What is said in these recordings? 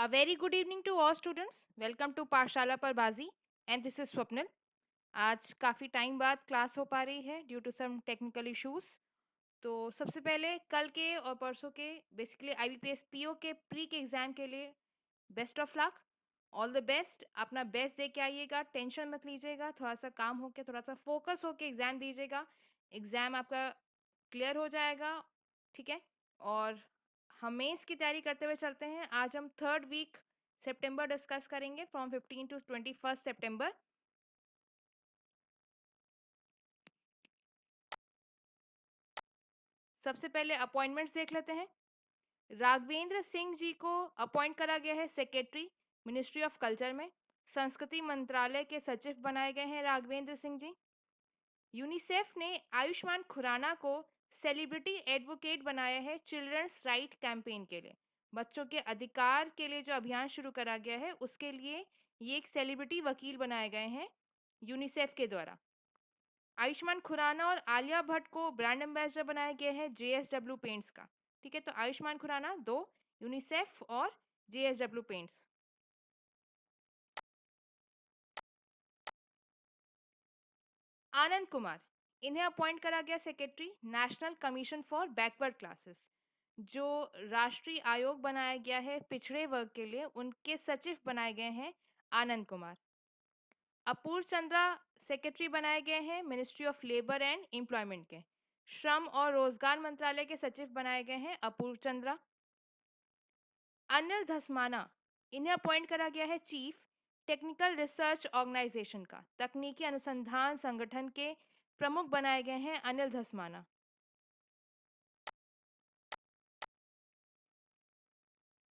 A very good evening to all students. Welcome to पाठशाला पर बाजी and this is स्वप्निल. आज काफ़ी टाइम बाद क्लास हो पा रही है due to some technical issues. तो सबसे पहले कल के और परसों के बेसिकली आईबीपीएस पीओ के प्री के एग्ज़ाम के लिए best of luck. All the best. अपना बेस्ट दे के आइएगा, टेंशन मत लीजिएगा, थोड़ा सा काम होके थोड़ा सा फोकस होके एग्ज़ाम दीजिएगा. एग्ज़ाम आपका क्लियर हो जाएगा. ठीक है. और हम मेंस की तैयारी करते हुए चलते हैं. आज हम थर्ड वीक सितंबर डिस्कस करेंगे फ्रॉम 15 टू 21 सितंबर. सबसे पहले अपॉइंटमेंट्स देख लेते हैं. राघवेंद्र सिंह जी को अपॉइंट करा गया है सेक्रेटरी मिनिस्ट्री ऑफ कल्चर में. संस्कृति मंत्रालय के सचिव बनाए गए हैं राघवेंद्र सिंह जी. यूनिसेफ ने आयुष्मान खुराना को सेलिब्रिटी एडवोकेट बनाया है चिल्ड्रंस राइट कैंपेन के लिए. बच्चों के अधिकार के लिए जो अभियान शुरू करा गया है उसके लिए ये एक सेलिब्रिटी वकील बनाए गए हैं यूनिसेफ के द्वारा. आयुष्मान खुराना और आलिया भट्ट को ब्रांड एम्बेसडर बनाया गया है जेएसडब्ल्यू पेंट्स का. ठीक है. तो आयुष्मान खुराना दो, यूनिसेफ और जेएसडब्ल्यू पेंट्स. आनंद कुमार, इन्हें अपॉइंट करा गया secretary national commission for backward classes. जो राष्ट्रीय आयोग बनाया गया है पिछड़े वर्ग के लिए, उनके सचिव बनाए गए हैं आनंद कुमार. अपूर्व चंद्रा सेक्रेटरी बनाए गए हैं ministry of labour and employment के. श्रम और रोजगार मंत्रालय के सचिव बनाए गए हैं अपूर्व चंद्रा. अनिल धस्माना, इन्हें अपॉइंट करा गया है चीफ टेक्निकल रिसर्च ऑर्गेनाइजेशन का. तकनीकी अनुसंधान संगठन के प्रमुख बनाए गए हैं अनिल धस्माना.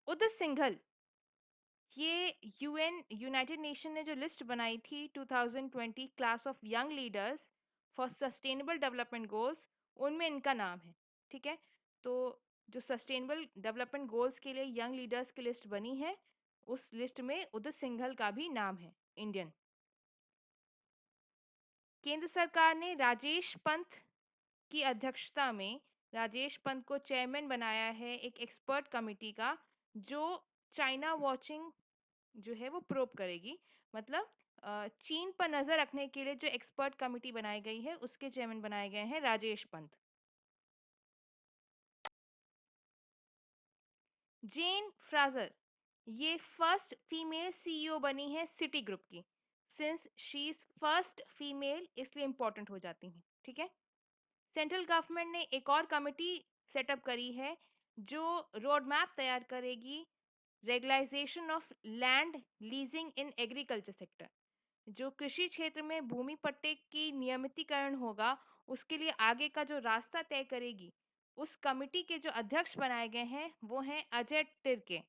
उदित सिंघल, ये यूएन यूनाइटेड नेशन ने जो लिस्ट बनाई थी 2020 class of young leaders for sustainable development goals, उनमें इनका नाम है. ठीक है. तो जो सस्टेनेबल डेवलपमेंट गोल्स के लिए यंग लीडर्स की लिस्ट बनी है, उस लिस्ट में उदित सिंघल का भी नाम है, इंडियन. केंद्र सरकार ने राजेश पंत की अध्यक्षता में राजेश पंत को चेयरमैन बनाया है एक एक्सपर्ट कमेटी का, जो चाइना वॉचिंग जो है वो प्रोब करेगी. मतलब चीन पर नजर रखने के लिए जो एक्सपर्ट कमेटी बनाई गई है उसके चेयरमैन बनाए गए हैं राजेश पंत. जेन फ्राजर, ये फर्स्ट फीमेल सीईओ बनी है सिटी ग्रुप की. Since she is first female इसलिए इंपॉर्टेंट हो जाती हैं. ठीक है. सेंट्रल गवर्नमेंट ने एक और कमेटी सेटअप करी है जो रोड मैप तैयार करेगी regularisation of land leasing in agriculture sector. जो कृषि क्षेत्र में भूमि पट्टे की नियमितीकरण होगा, उसके लिए आगे का जो रास्ता तय करेगी, उस कमिटी के जो अध्यक्ष बनाए गए हैं वो हैं Ajay Tirkey.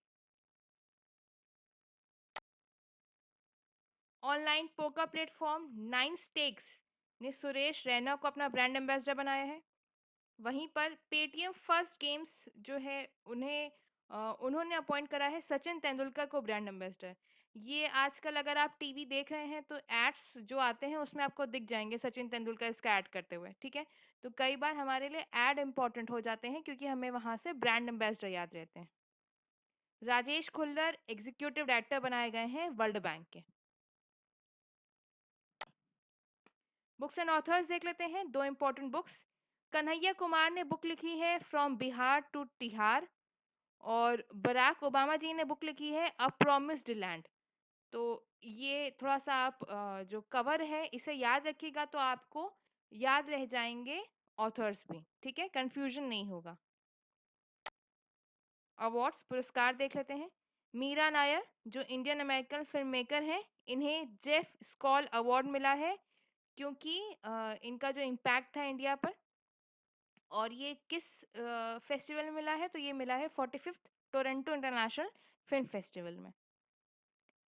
Online poker platform Nine Stakes ने सुरेश रैना को अपना ब्रांड एम्बेसडर बनाया है. वहीं पर पेटीएम फर्स्ट गेम्स जो है उन्हें उन्होंने अपॉइंट करा है सचिन तेंदुलकर को ब्रांड एम्बेसडर. ये आजकल अगर आप टीवी देख रहे हैं तो एड्स जो आते हैं उसमें आपको दिख जाएंगे सचिन तेंदुलकर इसका ऐड करते हुए. ठीक है. तो कई बार हमारे लिए ऐड इम्पोर्टेंट हो जाते हैं क्योंकि हमें वहां से ब्रांड एम्बेसडर याद रहते हैं. राजेश खुल्लर एग्जीक्यूटिव डायरेक्टर बनाए गए हैं वर्ल्ड बैंक के. बुक्स एंड ऑथर्स देख लेते हैं. दो इंपॉर्टेंट बुक्स. कन्हैया कुमार ने बुक लिखी है फ्रॉम बिहार टू तिहार, और बराक ओबामा जी ने बुक लिखी है अ प्रॉमिस्ड लैंड. तो ये थोड़ा सा आप जो कवर है इसे याद रखिएगा तो आपको याद रह जाएंगे ऑथर्स भी. ठीक है. कंफ्यूजन नहीं होगा. अवार्ड्स पुरस्कार देख लेते हैं. मीरा नायर जो इंडियन अमेरिकन फिल्म मेकर हैं, इन्हें जेफ स्कॉल अवार्ड मिला है क्योंकि इनका जो इम्पैक्ट था इंडिया पर. और ये किस फेस्टिवल में मिला है? तो ये मिला है 45th Toronto international film festival में.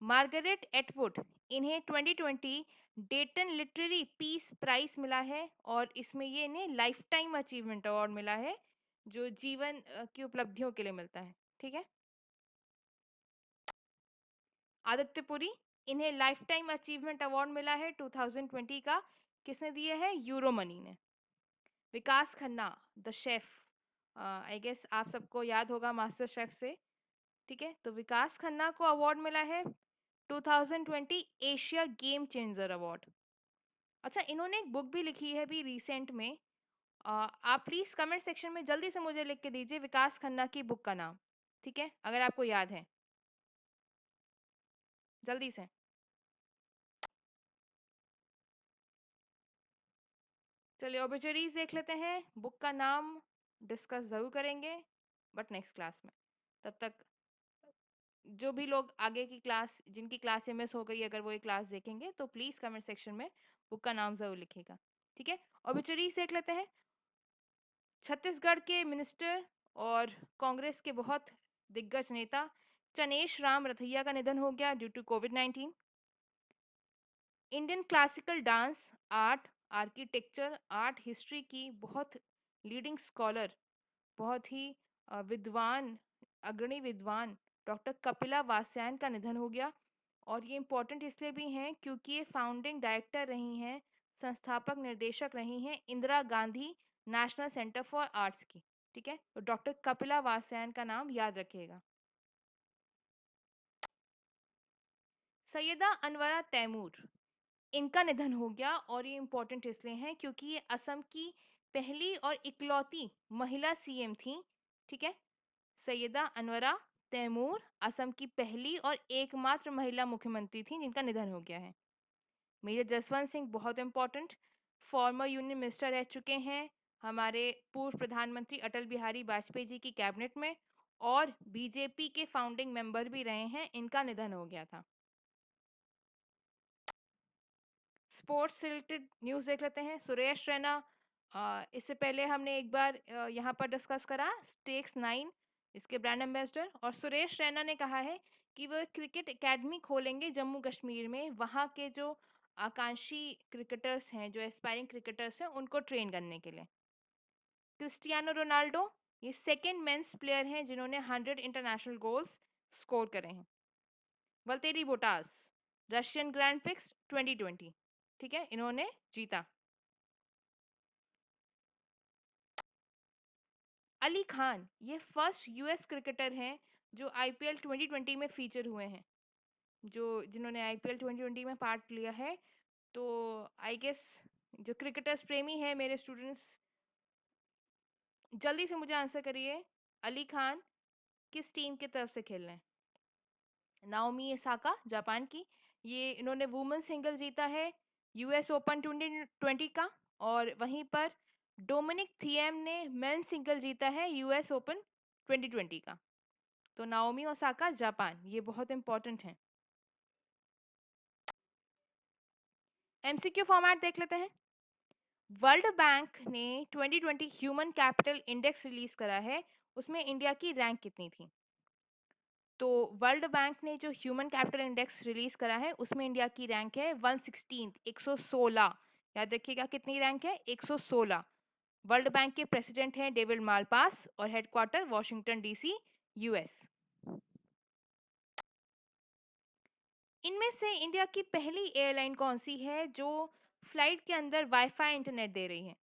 मार्गरेट एटवुड, इन्हें 2020 डेटन लिटरेरी पीस प्राइज मिला है और इसमें ये इन्हें लाइफ टाइम अचीवमेंट अवार्ड मिला है जो जीवन की उपलब्धियों के लिए मिलता है. ठीक है. आदित्य पुरी, इन्हें लाइफ टाइम अचीवमेंट अवार्ड मिला है 2020 का. किसने दिए है? यूरो मनी ने. Vikas Khanna the chef, I guess आप सबको याद होगा मास्टर शेफ से. ठीक है, तो विकास खन्ना को अवार्ड मिला है 2020 एशिया गेम चेंजर अवार्ड। अच्छा, इन्होंने एक बुक भी लिखी है अभी रिसेंट में। आप प्लीज कमेंट सेक्शन में जल्दी से मुझे लिख के दीजिए विकास खन्ना की बुक का नाम। ठीक है, अगर आपको याद है, जल्दी से। चलिए ओबिचुरीज देख लेते हैं, बुक का नाम डिस्कस जरूर करेंगे बट नेक्स्ट क्लास में। तब तक जो भी लोग आगे की क्लास, जिनकी क्लास मिस हो गई, अगर वो ये क्लास देखेंगे तो प्लीज कमेंट सेक्शन में बुक का नाम जरूर लिखिएगा। ठीक है, ओबिचुरीज देख लेते हैं। छत्तीसगढ़ के मिनिस्टर और कांग्रेस के बहुत दिग्गज नेता चनेश राम रथैया का निधन हो गया ड्यू टू कोविड-19। Indian classical dance, art, architecture, art history की बहुत लीडिंग स्कॉलर, बहुत ही विद्वान, अग्रणी विद्वान डॉक्टर कपिला वास्यायन का निधन हो गया। और ये इम्पोर्टेंट इसलिए भी हैं क्योंकि ये फाउंडिंग डायरेक्टर रही हैं, संस्थापक निर्देशक रही हैं Indira Gandhi national centre for arts की। ठीक है, तो डॉक्टर कपिला वास्यायन का नाम याद रखिएगा। सैयदा अनवरा तैमूर, इनका निधन हो गया और ये इम्पोर्टेंट इसलिए हैं क्योंकि ये असम की पहली और इकलौती महिला सीएम थी। ठीक है, सैयदा अनवरा तैमूर असम की पहली और एकमात्र महिला मुख्यमंत्री थी जिनका निधन हो गया है। मेजर जसवंत सिंह बहुत इम्पोर्टेंट, फॉर्मर यूनियन मिनिस्टर रह चुके हैं हमारे पूर्व प्रधानमंत्री अटल बिहारी वाजपेयी जी की कैबिनेट में, और बीजेपी के फाउंडिंग मेंबर भी रहे हैं, इनका निधन हो गया था। स्पोर्ट्स से रिलेटेड न्यूज़ देख लेते हैं। सुरेश रैना, इससे पहले हमने एक बार यहाँ पर डिस्कस करा स्टेक्स 9, इसके ब्रांड एम्बेसडर, और सुरेश रैना ने कहा है कि वो एक क्रिकेट एकेडमी खोलेंगे जम्मू कश्मीर में, वहाँ के जो आकांक्षी क्रिकेटर्स हैं, जो एस्पायरिंग क्रिकेटर्स हैं, उनको ट्रेन करने के लिए। क्रिस्टियानो रोनाल्डो, ये सेकेंड मेंस प्लेयर हैं जिन्होंने 100 इंटरनेशनल गोल्स स्कोर करे हैं। वल्तेरी बोटास, रशियन ग्रैंड प्रिक्स 2020, ठीक है, इन्होंने जीता। अली खान, ये फर्स्ट यूएस क्रिकेटर हैं जो आईपीएल 2020 में फीचर हुए हैं, जो जिन्होंने आईपीएल 2020 में पार्ट लिया है। तो आई गेस जो क्रिकेटर्स प्रेमी है मेरे स्टूडेंट्स, जल्दी से मुझे आंसर करिए, अली खान किस टीम की तरफ से खेल रहे हैं? नाओमी ओसाका जापान की, ये इन्होंने वुमेन सिंगल जीता है यूएस ओपन 2020 का, और वहीं पर डोमिनिक थिएम ने मेन सिंगल जीता है यूएस ओपन 2020 का। तो नाओमी ओसाका जापान, ये बहुत इंपॉर्टेंट है। एमसीक्यू फॉर्मेट देख लेते हैं। वर्ल्ड बैंक ने 2020 ह्यूमन कैपिटल इंडेक्स रिलीज करा है, उसमें इंडिया की रैंक कितनी थी? तो वर्ल्ड बैंक ने जो ह्यूमन कैपिटल इंडेक्स रिलीज करा है उसमें इंडिया की रैंक है 116, 116। याद रखिएगा कितनी रैंक है, 116। वर्ल्ड बैंक के प्रेसिडेंट हैं डेविड मालपास और हेडक्वार्टर वॉशिंगटन डीसी, यूएस। इनमें से इंडिया की पहली एयरलाइन कौन सी है जो फ्लाइट के अंदर वाईफाई इंटरनेट दे रही है?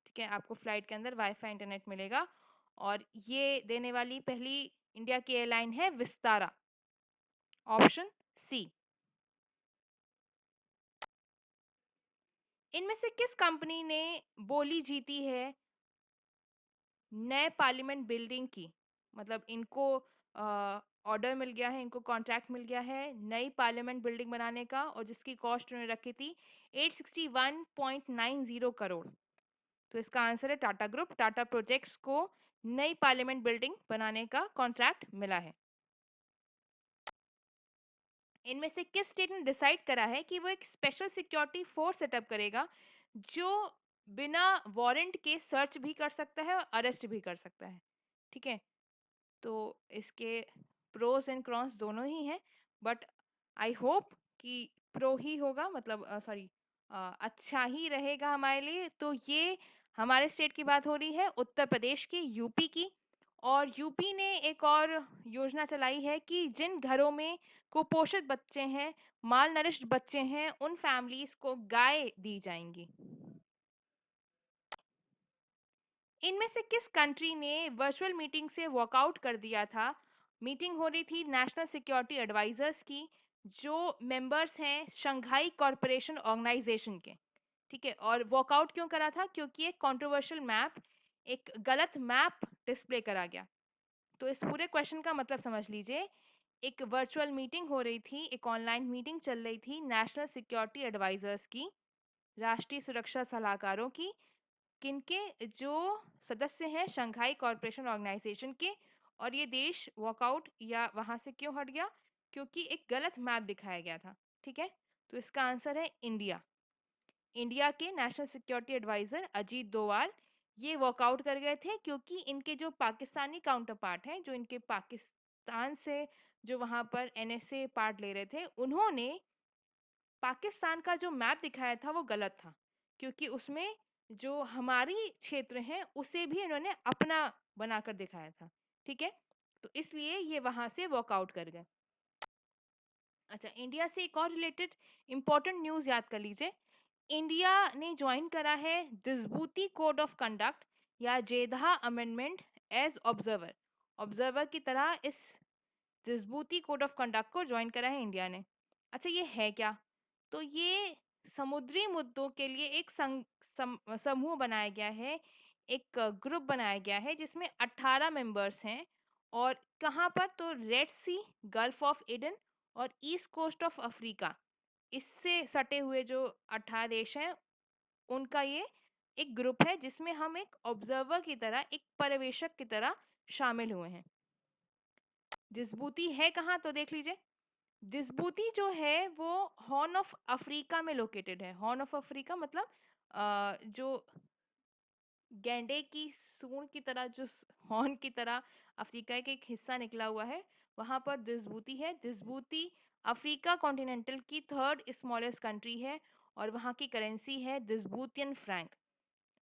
ठीक है, आपको फ्लाइट के अंदर वाईफाई इंटरनेट मिलेगा, और ये देने वाली पहली इंडिया की एयरलाइन है विस्तारा, ऑप्शन सी। इनमें से किस कंपनी ने बोली जीती है नए पार्लियामेंट बिल्डिंग की? मतलब इनको ऑर्डर मिल गया है, इनको कॉन्ट्रैक्ट मिल गया है नई पार्लियामेंट बिल्डिंग बनाने का, और जिसकी कॉस्ट उन्होंने रखी थी 861.90 करोड़। तो इसका आंसर है टाटा ग्रुप। टाटा प्रोजेक्ट्स को नई पार्लियामेंट बिल्डिंग बनाने का कॉन्ट्रैक्ट मिला है। इनमें से किस स्टेट ने डिसाइड करा है कि वो एक स्पेशल सिक्योरिटी फोर्स सेटअप करेगा जो बिना वारंट के सर्च भी कर सकता है और अरेस्ट भी कर सकता है? ठीक है, तो इसके प्रोस एंड कॉन्स दोनों ही हैं, बट आई होप कि प्रो ही होगा, मतलब सॉरी, अच्छा ही रहेगा हमारे लिए। तो ये हमारे स्टेट की बात हो रही है, उत्तर प्रदेश की, यूपी की। और यूपी ने एक और योजना चलाई है कि जिन घरों में कुपोषित बच्चे हैं, माल नरिश्ड बच्चे हैं, उन फैमिलीज को गाय दी जाएंगी। इनमें से किस कंट्री ने वर्चुअल मीटिंग से वॉकआउट कर दिया था मीटिंग हो रही थी नेशनल सिक्योरिटी एडवाइजर्स की, जो मेंबर्स हैं शंघाई कॉरपोरेशन ऑर्गेनाइजेशन के, ठीक है। और वॉकआउट क्यों करा था? क्योंकि एक कंट्रोवर्शियल मैप, एक गलत मैप डिस्प्ले करा गया। तो इस पूरे क्वेश्चन का मतलब समझ लीजिए, एक वर्चुअल मीटिंग हो रही थी, एक ऑनलाइन मीटिंग चल रही थी नेशनल सिक्योरिटी एडवाइजर्स की, राष्ट्रीय सुरक्षा सलाहकारों की, किनके जो सदस्य हैं शंघाई कॉरपोरेशन ऑर्गेनाइजेशन के। और ये देश वॉकआउट या वहां से क्यों हट गया? क्योंकि एक गलत मैप दिखाया गया था, ठीक है। तो इसका आंसर है इंडिया। इंडिया के national security adviser Ajit Doval ये वॉकआउट कर गए थे, क्योंकि इनके जो पाकिस्तानी काउंटर पार्ट हैं, जो इनके पाकिस्तान से जो वहां पर एनएसए पार्ट ले रहे थे, उन्होंने पाकिस्तान का जो मैप दिखाया था वो गलत था, क्योंकि उसमें जो हमारी क्षेत्र हैं उसे भी इन्होंने अपना बनाकर दिखाया था, ठीक है। तो इसलिए ये वहां से वॉकआउट कर गए। अच्छा, इंडिया से एक और रिलेटेड इंपॉर्टेंट न्यूज याद कर लीजिए। इंडिया ने ज्वाइन करा है जिजबूती कोड ऑफ कंडक्ट या जेधा अमेंडमेंट एज ऑब्जर्वर। ऑब्जर्वर की तरह इस जिजबूती कोड ऑफ कंडक्ट को ज्वाइन करा है इंडिया ने। अच्छा, ये है क्या? तो ये समुद्री मुद्दों के लिए एक समूह बनाया गया है, एक ग्रुप बनाया गया है जिसमें 18 मेंबर्स हैं। और कहाँ पर? तो Red Sea, Gulf of Aden और ईस्ट कोस्ट ऑफ अफ्रीका, इससे सटे हुए जो 18 देश हैं, उनका ये एक ग्रुप है जिसमें हम एक ऑब्जर्वर की तरह, एक पर्यवेक्षक की तरह शामिल हुए हैं। जिजबूती है कहाँ? तो देख लीजिए, जिजबूती जो है वो हॉर्न ऑफ अफ्रीका में लोकेटेड है। हॉर्न ऑफ अफ्रीका मतलब जो गैंडे की सूंड की तरह, जो हॉर्न की तरह अफ्रीका का एक हिस्सा निकला हुआ है, वहां पर जिजबूती है। जिजबूती अफ्रीका कॉन्टिनेंटल की थर्ड स्मॉलेस्ट कंट्री है और वहां की करेंसी है जिजबूतियन फ्रैंक।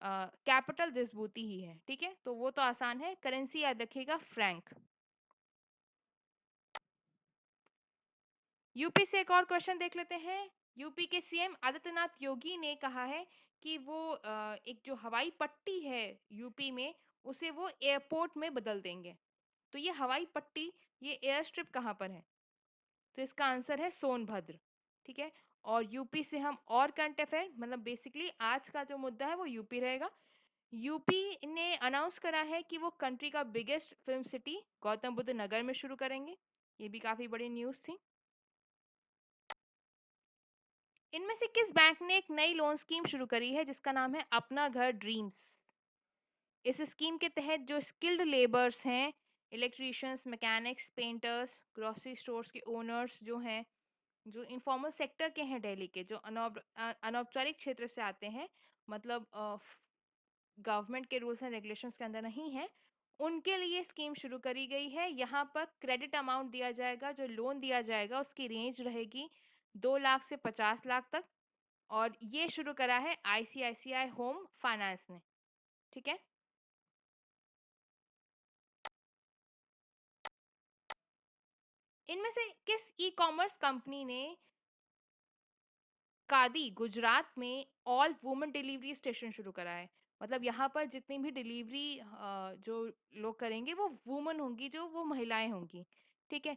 कैपिटल जिजबूती ही है, ठीक है। तो वो तो आसान है, करेंसी याद रखिएगा फ्रैंक। यूपी से एक और क्वेश्चन देख लेते हैं। यूपी के सीएम आदित्यनाथ योगी ने कहा है कि वो एक जो हवाई पट्टी है यूपी में, उसे वो एयरपोर्ट में बदल देंगे। तो ये हवाई पट्टी, ये एयर स्ट्रिप कहाँ पर है? तो इसका आंसर है सोनभद्र, ठीक है। और यूपी से हम और करंट अफेयर, मतलब बेसिकली आज का जो मुद्दा है वो यूपी रहेगा। यूपी ने अनाउंस करा है कि वो कंट्री का biggest film city Gautam Buddha Nagar में शुरू करेंगे। ये भी काफी बड़ी न्यूज थी। इनमें से किस बैंक ने एक नई लोन स्कीम शुरू करी है जिसका नाम है अपना घर ड्रीम्स? इस स्कीम के तहत जो स्किल्ड लेबर्स हैं, electricians, mechanics, painters, grocery stores के ओनर्स जो हैं, जो इनफॉर्मल सेक्टर के हैं दिल्ली के, जो अनौपचारिक क्षेत्र से आते हैं, मतलब गवर्नमेंट के रूल्स एंड रेगुलेशंस के अंदर नहीं है, उनके लिए स्कीम शुरू करी गई है। यहाँ पर क्रेडिट अमाउंट दिया जाएगा, जो लोन दिया जाएगा उसकी रेंज रहेगी 2 लाख से 50 लाख तक। और ये शुरू करा है आईसीआईसीआई होम फाइनेंस ने, ठीक है। इनमें से किस ई कॉमर्स कंपनी ने कादी गुजरात में ऑल वुमेन डिलीवरी स्टेशन शुरू करा है? मतलब यहाँ पर जितनी भी डिलीवरी जो लोग करेंगे वो वुमन होंगी, जो वो महिलाएं होंगी, ठीक है।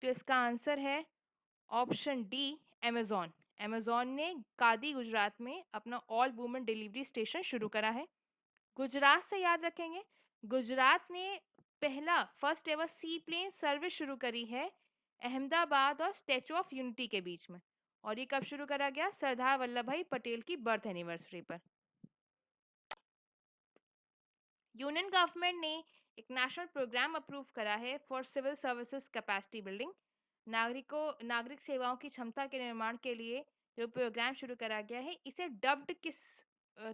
तो इसका आंसर है ऑप्शन डी, अमेजोन। अमेजोन ने कादी गुजरात में अपना ऑल वुमेन डिलीवरी स्टेशन शुरू करा है। गुजरात से याद रखेंगे, गुजरात ने पहला first ever sea plane service शुरू करी है अहमदाबाद और स्टैचू ऑफ यूनिटी के बीच में। और ये कब शुरू करा गया? सरदार वल्लभ भाई पटेल की बर्थ एनिवर्सरी पर। यूनियन गवर्नमेंट ने एक नेशनल प्रोग्राम अप्रूव करा है for civil services capacity building. नागरिक सेवाओं की क्षमता के निर्माण के लिए जो प्रोग्राम शुरू करा गया है, इसे डब्ड किस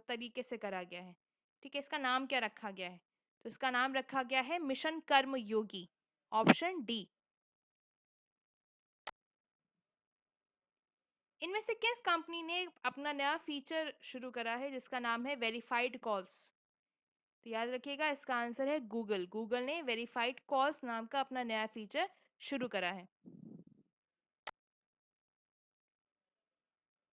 तरीके से करा गया है? ठीक है, इसका नाम क्या रखा गया है? तो इसका नाम रखा गया है मिशन कर्म योगी, ऑप्शन डी। इनमें से किस कंपनी ने अपना नया फीचर शुरू करा है जिसका नाम है वेरीफाइड कॉल्स? तो याद रखिएगा, इसका आंसर है गूगल। गूगल ने वेरीफाइड कॉल्स नाम का अपना नया फीचर शुरू करा है।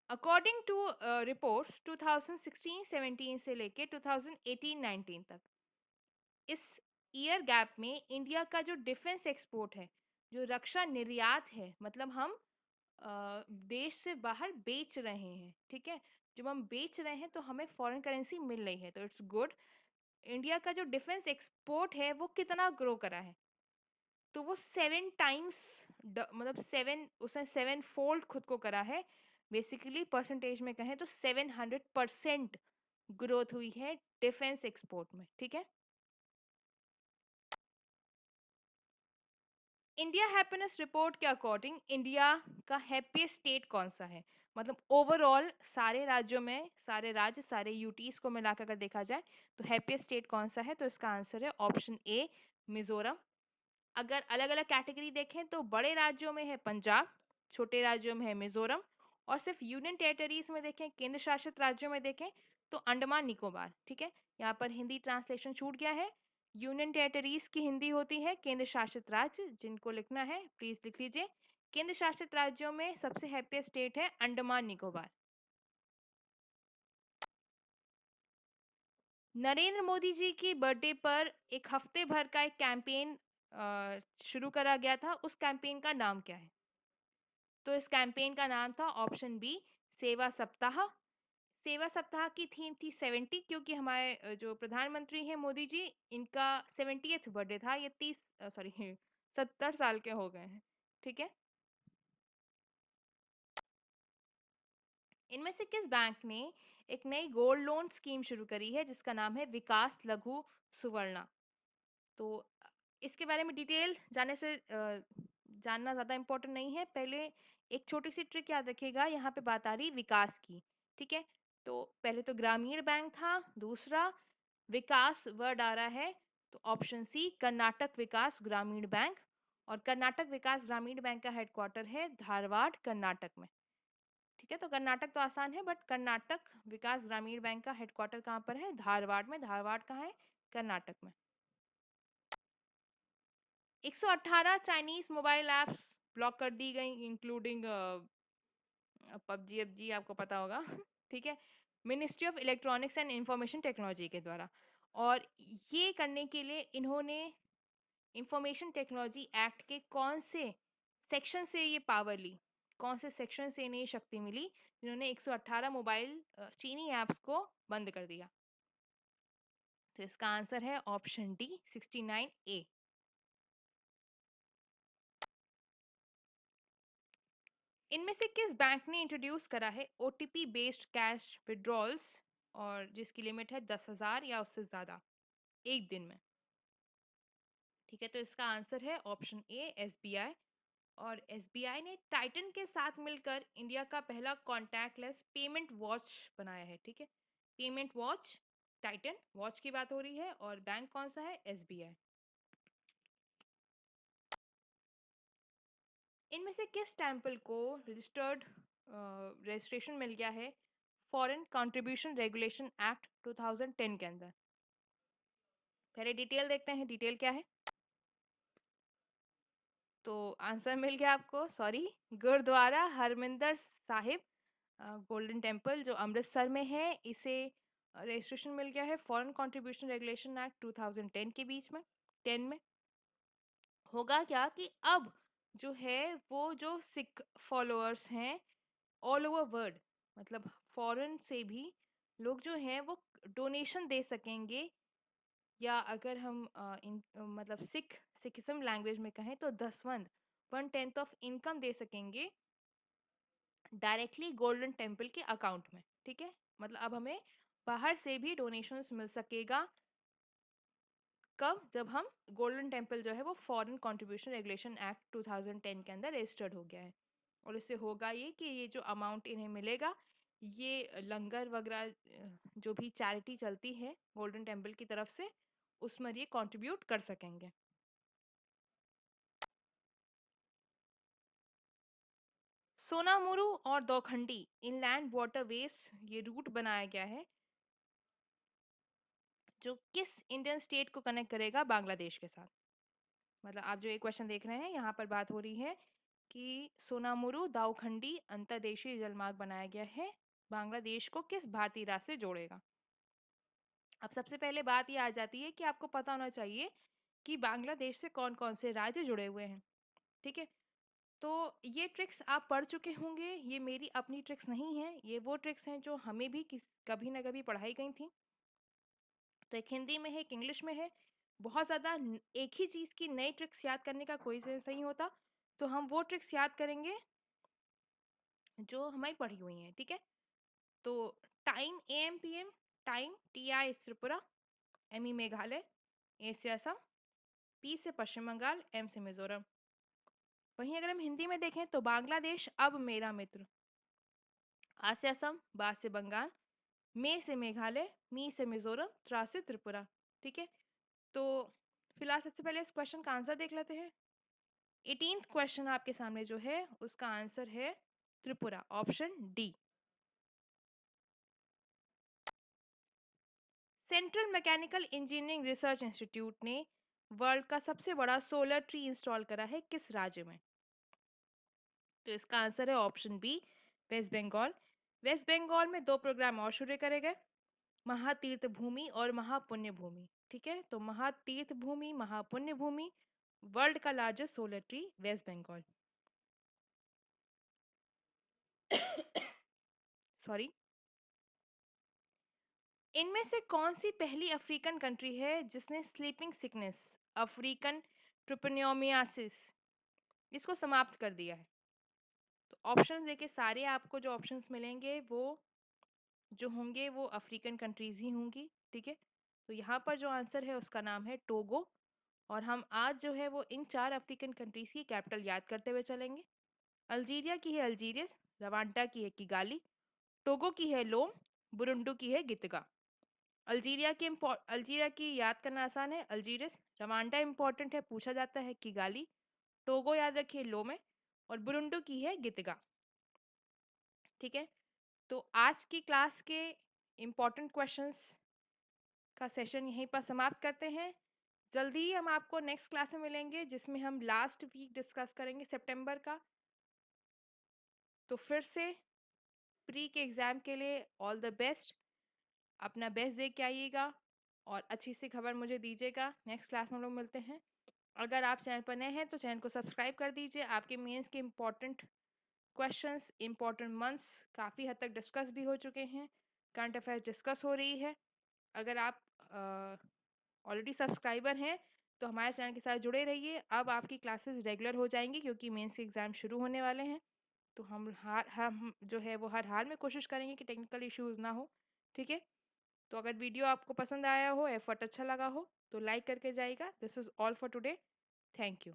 अकॉर्डिंग टू रिपोर्ट्स 2016-17 से लेके 2018-19 तक, इस ईयर गैप में इंडिया का जो डिफेंस एक्सपोर्ट है, जो रक्षा निर्यात है, मतलब हम देश से बाहर बेच रहे हैं, ठीक है? जब हम बेच रहे हैं तो हमें फॉरेन करेंसी मिल रही है, तो इट्स गुड। इंडिया का जो डिफेंस एक्सपोर्ट है वो कितना ग्रो करा है? तो वो 7 टाइम्स, मतलब 7, उसने 7 फोल्ड खुद को करा है। बेसिकली परसेंटेज में कहें तो 700% ग्रोथ हुई है डिफेंस एक्सपोर्ट में, ठीक है? इंडिया हैप्पीनेस रिपोर्ट के अकॉर्डिंग इंडिया का हैप्पीएस्ट स्टेट कौन सा है? मतलब ओवरऑल सारे राज्यों में, सारे राज्य, सारे यूटीज को मिलाकर अगर देखा जाए तो हैप्पीएस्ट स्टेट कौन सा है? तो इसका आंसर है ऑप्शन ए, मिजोरम। अगर अलग अलग कैटेगरी देखें तो बड़े राज्यों में है पंजाब, छोटे राज्यों में है मिजोरम, और सिर्फ यूनियन टेरिटरीज में देखें, केंद्र शासित राज्यों में देखें तो अंडमान निकोबार, ठीक है? यहाँ पर हिंदी ट्रांसलेशन छूट गया है। यूनियन टेरिटरीज की हिंदी होती है केंद्र शासित राज्य। जिनको लिखना है प्लीज लिख लीजिए। केंद्र शासित राज्यों में सबसे हैप्पीएस्ट स्टेट है अंडमान निकोबार। नरेंद्र मोदी जी की बर्थडे पर एक हफ्ते भर का एक कैंपेन शुरू करा गया था, उस कैंपेन का नाम क्या है? तो इस कैंपेन का नाम था ऑप्शन बी, सेवा सप्ताह। सेवा सप्ताह की थीम थी 70, क्योंकि हमारे जो प्रधानमंत्री हैं मोदी जी, इनका 70th बर्थडे था। ये 30 सॉरी 70 साल के हो गए हैं, ठीक है? इनमें से किस बैंक ने एक नई गोल्ड लोन स्कीम शुरू करी है जिसका नाम है विकास लघु सुवर्णा? तो इसके बारे में डिटेल जानना ज़्यादा इम्पोर्टेंट नहीं है। पहले एक छोटी सी ट्रिक याद रखिएगा, यहाँ पे बात आ रही विकास की, ठीक है? तो पहले तो ग्रामीण बैंक था, दूसरा विकास वर्ड आ रहा है, तो ऑप्शन सी कर्नाटक विकास ग्रामीण बैंक। और कर्नाटक विकास ग्रामीण बैंक का हेडक्वार्टर है धारवाड़, कर्नाटक में, ठीक है? तो कर्नाटक तो आसान है, बट कर्नाटक विकास ग्रामीण बैंक का हेडक्वार्टर कहाँ पर है? धारवाड़ में। धारवाड़ कहाँ है? कर्नाटक में। 118 चाइनीज मोबाइल ऐप्स ब्लॉक कर दी गई, इंक्लूडिंग पबजी, जी आपको पता होगा ठीक है? Ministry of electronics and information technology के द्वारा। और ये करने के लिए इन्होंने इंफॉर्मेशन टेक्नोलॉजी एक्ट के कौन से सेक्शन से ये पावर ली, कौन से सेक्शन से इन्हें ये शक्ति मिली जिन्होंने 118 मोबाइल चीनी ऐप्स को बंद कर दिया? तो इसका आंसर है ऑप्शन डी, 69A। इनमें से किस बैंक ने इंट्रोड्यूस करा है ओटीपी बेस्ड कैश विड्रॉल्स, और जिसकी लिमिट है 10,000 या उससे ज़्यादा एक दिन में? ठीक है, तो इसका आंसर है ऑप्शन ए, एसबीआई। और एसबीआई ने टाइटन के साथ मिलकर इंडिया का पहला कॉन्टैक्टलेस पेमेंट वॉच बनाया है, ठीक है? पेमेंट वॉच, टाइटन वॉच की बात हो रही है, और बैंक कौन सा है? एसबीआई। इनमें से किस टेम्पल को रजिस्ट्रेशन मिल गया है फॉरेन कंट्रीब्यूशन रेगुलेशन एक्ट 2010 के अंदर? पहले डिटेल देखते हैं, डिटेल क्या है? तो आंसर मिल गया आपको, sorry, Gurudwara Harmandir Sahib golden temple जो अमृतसर में है, इसे रजिस्ट्रेशन मिल गया है फॉरेन कंट्रीब्यूशन रेगुलेशन एक्ट 2010 के बीच में, 10 में। होगा क्या कि अब जो है वो जो सिख फॉलोअर्स हैं ऑल ओवर वर्ल्ड, मतलब फॉरेन से भी लोग जो हैं वो डोनेशन दे सकेंगे, या अगर हम मतलब सिखिज्म लैंग्वेज में कहें तो दसवंध, 1/10 ऑफ इनकम दे सकेंगे डायरेक्टली गोल्डन टेम्पल के अकाउंट में, ठीक है? मतलब अब हमें बाहर से भी डोनेशंस मिल सकेगा। कब? जब हम गोल्डन टेम्पल जो है वो फॉरेन कंट्रीब्यूशन रेगुलेशन एक्ट 2010 के अंदर रजिस्टर्ड हो गया है। और इससे होगा ये कि ये जो अमाउंट इन्हें मिलेगा, ये लंगर वगैरह जो भी चैरिटी चलती है गोल्डन टेम्पल की तरफ से, उसमें ये कंट्रीब्यूट कर सकेंगे। सोनामुरू और दौखंडी इनलैंड वाटरवेज, ये रूट बनाया गया है जो किस इंडियन स्टेट को कनेक्ट करेगा बांग्लादेश के साथ? मतलब आप जो ये क्वेश्चन देख रहे हैं, यहाँ पर बात हो रही है कि सोनामुरू दाऊखंडी अंतर्देशीय जलमार्ग बनाया गया है, बांग्लादेश को किस भारतीय राज्य से जोड़ेगा? अब सबसे पहले बात ये आ जाती है कि आपको पता होना चाहिए कि बांग्लादेश से कौन-कौन से राज्य जुड़े हुए हैं, ठीक है? तो ये ट्रिक्स आप पढ़ चुके होंगे, ये मेरी अपनी ट्रिक्स नहीं हैं, ये वो ट्रिक्स हैं जो हमें भी कभी ना कभी पढ़ाई गई थी। तो एक हिंदी में है, एक इंग्लिश में है। बहुत ज़्यादा एक ही चीज़ की नई ट्रिक्स याद करने का कोई सेंस नहीं होता, तो हम वो ट्रिक्स याद करेंगे जो हमारी पढ़ी हुई हैं, ठीक है? तो time AM PM, time TI Tripura, ME Meghalaya, A से असम, P से पश्चिम बंगाल, M से मिजोरम। वहीं अगर हम हिंदी में देखें तो बांग्लादेश अब मेरा मित्र, आ से असम, बा से बंगाल, मे से मेघालय, मी से मिजोरम, त्रा से त्रिपुरा, ठीक है? तो फिलहाल सबसे पहले इस क्वेश्चन का आंसर देख लेते हैं। 18th क्वेश्चन आपके सामने जो है उसका आंसर है Tripura, option D. Central mechanical engineering research institute ने वर्ल्ड का सबसे बड़ा सोलर ट्री इंस्टॉल करा है किस राज्य में? तो इसका आंसर है option B, West Bengal. West Bengal में दो प्रोग्राम और शुरू करे गए, महातीर्थ भूमि और महापुण्य भूमि, ठीक है? तो महातीर्थ भूमि, महापुण्य भूमि, वर्ल्ड का largest solar tree West Bengal. Sorry. इनमें से कौन सी पहली अफ्रीकन कंट्री है जिसने स्लीपिंग सिकनेस, अफ्रीकन ट्रिपोनियोमियासिस, इसको समाप्त कर दिया है? तो ऑप्शंस देखिए, सारे आपको जो ऑप्शंस मिलेंगे वो जो होंगे वो अफ्रीकन कंट्रीज ही होंगी, ठीक है? तो यहाँ पर जो आंसर है उसका नाम है टोगो। और हम आज जो है वो इन चार अफ्रीकन कंट्रीज की कैपिटल याद करते हुए चलेंगे। अल्जीरिया की है अल्जीरियस, रवांडा की है किगाली, टोगो की है लोम, बुरुंडू की है गितगा। अल्जीरिया की याद करना आसान है, अल्जीरियस। रवांडा इंपॉर्टेंट है, पूछा जाता है, किगाली। टोगो याद रखिए लोमे, और बुरुंडू की है गितगा, ठीक है? तो आज की क्लास के इम्पोर्टेंट क्वेश्चंस का सेशन यहीं पर समाप्त करते हैं। जल्दी ही हम आपको नेक्स्ट क्लास में मिलेंगे जिसमें हम लास्ट वीक डिस्कस करेंगे सितंबर का। तो फिर से प्री के एग्ज़ाम के लिए ऑल द बेस्ट। अपना बेस्ट दे के आइएगा और अच्छी सी खबर मुझे दीजिएगा। नेक्स्ट क्लास में हम लोग मिलते हैं। अगर आप चैनल पर नए हैं तो चैनल को सब्सक्राइब कर दीजिए। आपके मेंस के इम्पोर्टेंट क्वेश्चंस, इम्पोर्टेंट मंथ्स काफ़ी हद तक डिस्कस भी हो चुके हैं। करंट अफेयर्स डिस्कस हो रही है। अगर आप ऑलरेडी सब्सक्राइबर हैं तो हमारे चैनल के साथ जुड़े रहिए। अब आपकी क्लासेस रेगुलर हो जाएंगी क्योंकि मेंस के एग्ज़ाम शुरू होने वाले हैं। तो हम जो है वो हर हाल में कोशिश करेंगे कि टेक्निकल इश्यूज़ ना हो, ठीक है? तो अगर वीडियो आपको पसंद आया हो, एफर्ट अच्छा लगा हो, तो लाइक करके जाइएगा। This is all for today. Thank you.